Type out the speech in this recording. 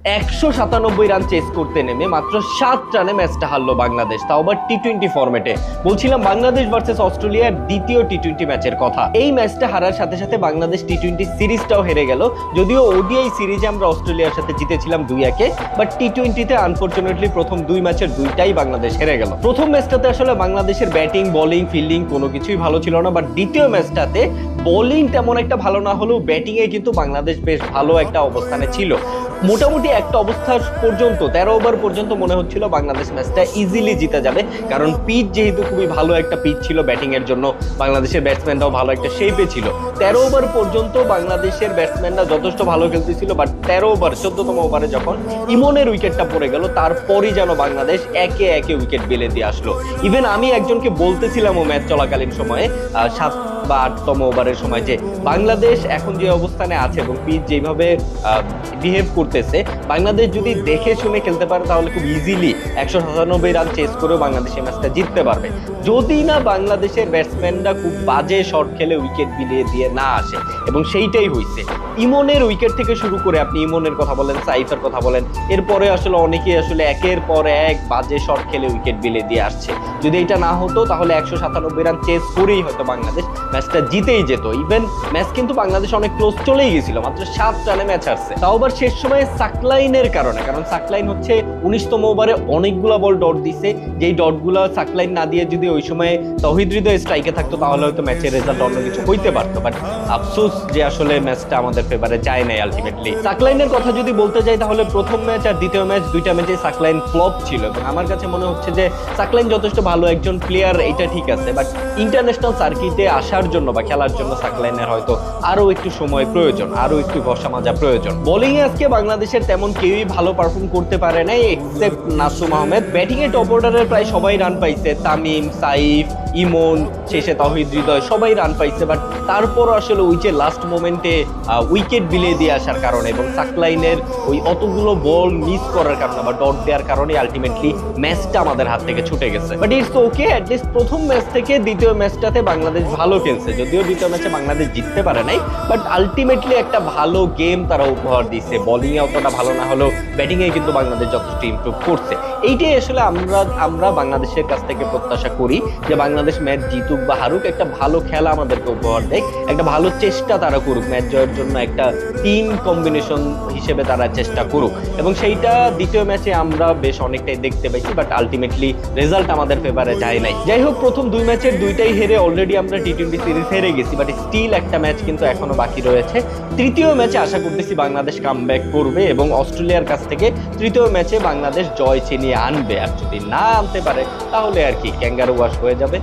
197 run chase করতে নেমে মাত্র 7 রানে ম্যাচটা হারলো বাংলাদেশ, তাও আবার টি-20 ফরম্যাটে। বলছিলাম বাংলাদেশ ভার্সেস অস্ট্রেলিয়ার দ্বিতীয় টি-20 ম্যাচের কথা। এই ম্যাচটা হারার সাথে সাথে বাংলাদেশ টি-20 সিরিজটাও হেরে গেল। যদিও ওডিআই সিরিজে আমরা অস্ট্রেলিয়ার সাথে জিতেছিলাম 2-1, বাট টি-20তে আনফরচুনেটলি প্রথম দুই ম্যাচের দুইটাই বাংলাদেশ হেরে গেল। প্রথম ম্যাচটাতে আসলে বাংলাদেশের ব্যাটিং, বোলিং, ফিল্ডিং কোনো কিছুই ভালো ছিল না, বাট দ্বিতীয় ম্যাচটাতে বোলিং তেমন একটা ভালো না হলেও ব্যাটিংয়ে কিন্তু বাংলাদেশ বেশ ভালো একটা অবস্থানে ছিল। মোটামুটি একটা অবস্থা পর্যন্ত 13 ওভার পর্যন্ত মনে হচ্ছিল বাংলাদেশ ম্যাচটা ইজিলি জিতে যাবে, কারণ পিচ যেহেতু খুবই ভালো একটা পিচ ছিল ব্যাটিং এর জন্য, বাংলাদেশের ব্যাটসম্যানরাও ভালো একটা শেপে ছিল। 13 ওভার পর্যন্ত বাংলাদেশের ব্যাটসম্যানরা যথেষ্ট ভালো খেলতেছিল, বাট 13 ওভার 14তম ওভারে যখন ইমনের উইকেটটা পড়ে গেল, তারপরই যেন বাংলাদেশ একে একে উইকেট বেলে দিয়ে আসলো। ইভেন আমি একজনকে বলতেছিলাম ও ম্যাচ চলাকালীন সময়ে 7 বা 8তম ওভারের সময় যে বাংলাদেশ এখন যে অবস্থানে আছে এবং পিচ যেভাবে বিহেভ করতেছে, বাংলাদেশ যদি দেখে শুনে খেলতে পারে তাহলে খুব ইজিলি 197 রান চেস করেও বাংলাদেশ এই ম্যাচটা জিততে পারবে, যদি না বাংলাদেশের ব্যাটসম্যানরা খুব বাজে শট খেলে উইকেট বিলিয়ে দিয়ে না আসে। এবং সেইটাই হয়েছে। ইমনের উইকেট থেকে শুরু করে আপনি ইমনের কথা বলেন, সাইফের কথা বলেন, এরপরে আসলে অনেকেই আসলে একের পর এক বাজে শট খেলে উইকেট বিলিয়ে দিয়ে আসছে। যদি এটা না হতো তাহলে 197 রান চেস করেই হয়তো বাংলাদেশ ম্যাচটা জিতেই যেত। ইভেন ম্যাচ কিন্তু বাংলাদেশ অনেক ক্লোজ চলেই গেছিল, মাত্র 7 রানে ম্যাচ হারছে, তাও আবার শেষ সময়ে সাকলাইনের কারণে। কারণ সাকলাইন হচ্ছে 19তম ওভারে অনেকগুলা বল ডট দিছে, যেই ডটগুলা সাকলাইন না দিয়ে যদি ওই সময় তৌহিদ হৃদয় স্ট্রাইকে থাকতো তাহলে হয়তো ম্যাচের রেজাল্ট অন্য কিছু হইতে পারতো, বাট আফসোস যে আসলে ম্যাচটা আমাদের ফেভারে যায় নাই আলটিমেটলি। সাকলাইনের কথা যদি বলতে যাই তাহলে প্রথম ম্যাচ আর দ্বিতীয় ম্যাচ দুইটা ম্যাচে সাকলাইন ফ্লপ ছিল, এবং আমার কাছে মনে হচ্ছে যে সাকলাইন যথেষ্ট ভালো একজন প্লেয়ার, এটা ঠিক আছে, বাট ইন্টারন্যাশনাল সার্কিটে আসার জন্য বা খেলার জন্য সাকলাইনের হয়তো আরো একটু সময় প্রয়োজন, আরো একটু ঘষা মাজা প্রয়োজন। বোলিং এ আজকে বাংলাদেশের তেমন কেউই ভালো পারফর্ম করতে পারে নাই এক্সেপ্ট নাসুম আহমেদ। ব্যাটিং এ টপ অর্ডারের প্রায় সবাই রান পাইছে, তামিম, সাইফ, ইমন, শেষে তাওহিদ হৃদয় সবাই রান পাইছে, বাট তারপর আসলে ওই যে লাস্ট মোমেন্টে উইকেট বিলিয়ে দিয়ে আসার কারণে এবং সাকলাইনের ওই অতগুলো বল মিস করার কারণে বা ডট দেওয়ার কারণে আলটিমেটলি ম্যাচটা আমাদের হাত থেকে ছুটে গেছে। বাট ইটস ওকে, অ্যাটলিস্ট প্রথম ম্যাচ থেকে দ্বিতীয় ম্যাচটাতে বাংলাদেশ ভালো খেলছে, যদিও দ্বিতীয় ম্যাচে বাংলাদেশ জিততে পারে নাই, বাট আলটিমেটলি একটা ভালো গেম তারা উপহার দিচ্ছে। বোলিং এ অতটা ভালো না হলেও ব্যাটিং এ কিন্তু বাংলাদেশ যথেষ্ট ইমপ্রুভ করছে। এইটাই আসলে আমরা বাংলাদেশের কাছ থেকে প্রত্যাশা করি যে বাংলাদেশ ম্যাচ জিতুক বা হারুক, একটা ভালো খেলা আমাদেরকে উপহার দেয়, একটা ভালো চেষ্টা তারা করুক ম্যাচ জয়ের জন্য, একটা টিম কম্বিনেশন হিসেবে তারা চেষ্টা করুক, এবং সেইটা দ্বিতীয় ম্যাচে আমরা বেশ অনেকটাই দেখতে পাইছি, বাট আলটিমেটলি রেজাল্ট আমাদের ফেভারে যায় নাই। যাই হোক, প্রথম দুই ম্যাচের দুইটাই হেরে অলরেডি আমরা টি-20 সিরিজ হেরে গেছি, বাট স্টিল একটা ম্যাচ কিন্তু এখনো বাকি রয়েছে। তৃতীয় ম্যাচে আশা করতেছি বাংলাদেশ কামব্যাক করবে এবং অস্ট্রেলিয়ার কাছ থেকে তৃতীয় ম্যাচে বাংলাদেশ জয় ছিনিয়ে আনবে, আর যদি না আনতে পারে তাহলে আর কি ক্যাঙ্গারু ওয়াশ হয়ে যাবে।